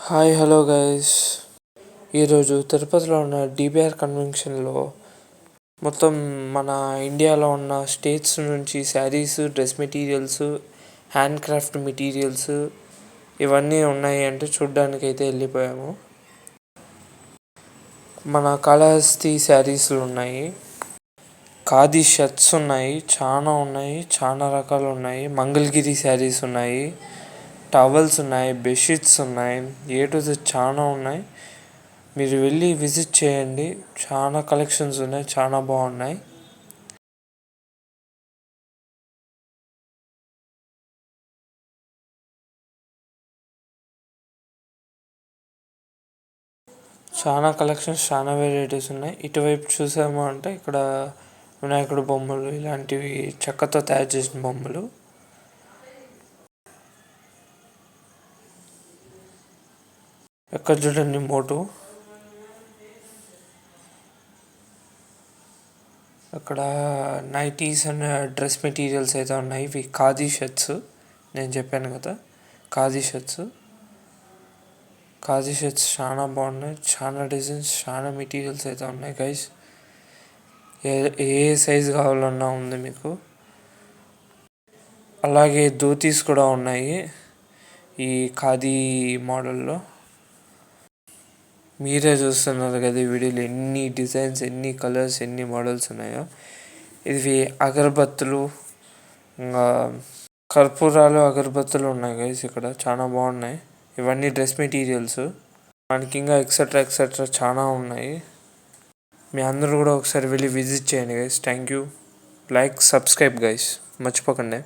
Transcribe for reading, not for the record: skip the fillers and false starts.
Hi hello guys. ఈరోజు తిరుపతిలో ఉన్న డిబిఆర్ కన్వెన్షన్లో మొత్తం మన ఇండియాలో ఉన్న స్టేట్స్ నుంచి saris, dress materials, hand craft materials ఇవన్నీ ఉన్నాయి అంటే చూడ్డానికి అయితే వెళ్ళిపోయాము. మన కాళహస్తి శారీస్లు ఉన్నాయి, ఖాదీ షర్ట్స్ ఉన్నాయి, చాలా రకాలు ఉన్నాయి, మంగళగిరి శారీస్ ఉన్నాయి, టవల్స్ ఉన్నాయి, బెడ్షీట్స్ ఉన్నాయి, ఏ టు జెడ్ చాలా ఉన్నాయి. మీరు వెళ్ళి విజిట్ చేయండి, చాలా కలెక్షన్స్ ఉన్నాయి, చాలా బాగున్నాయి. చాలా కలెక్షన్స్, చాలా వెరైటీస్ ఉన్నాయి. ఇటువైపు చూసాము అంటే ఇక్కడ వినాయకుడు బొమ్మలు, ఇలాంటివి చెక్కతో తయారు చేసిన బొమ్మలు. ఎక్కడ చూడండి మోటు, అక్కడ నైటీస్ అండ్ డ్రెస్ మెటీరియల్స్ అయితే ఉన్నాయి. ఇవి ఖాదీ షర్ట్స్, నేను చెప్పాను కదా ఖాదీ షర్ట్స్ చాలా బాగున్నాయి. చాలా డిజైన్స్, చాలా మెటీరియల్స్ అయితే ఉన్నాయి గైస్. ఏ సైజు కావాలన్నా ఉంది మీకు. అలాగే ధోతీస్ కూడా ఉన్నాయి ఈ ఖాదీ మోడల్లో. మీరే చూస్తున్నారు కదా ఈ వీడియోలో ఎన్ని డిజైన్స్, ఎన్ని కలర్స్, ఎన్ని మోడల్స్ ఉన్నాయో. ఇవి అగరబత్తులు, ఇంకా కర్పూరాలు, అగరబత్తులు ఉన్నాయి గైస్ ఇక్కడ, చాలా బాగున్నాయి. ఇవన్నీ డ్రెస్ మెటీరియల్స్. మనకి ఇంకా ఎక్సెట్రా చాలా ఉన్నాయి. మీ అందరూ కూడా ఒకసారి వెళ్ళి విజిట్ చేయండి guys. Thank you. Like, subscribe guys, మర్చిపోకండి.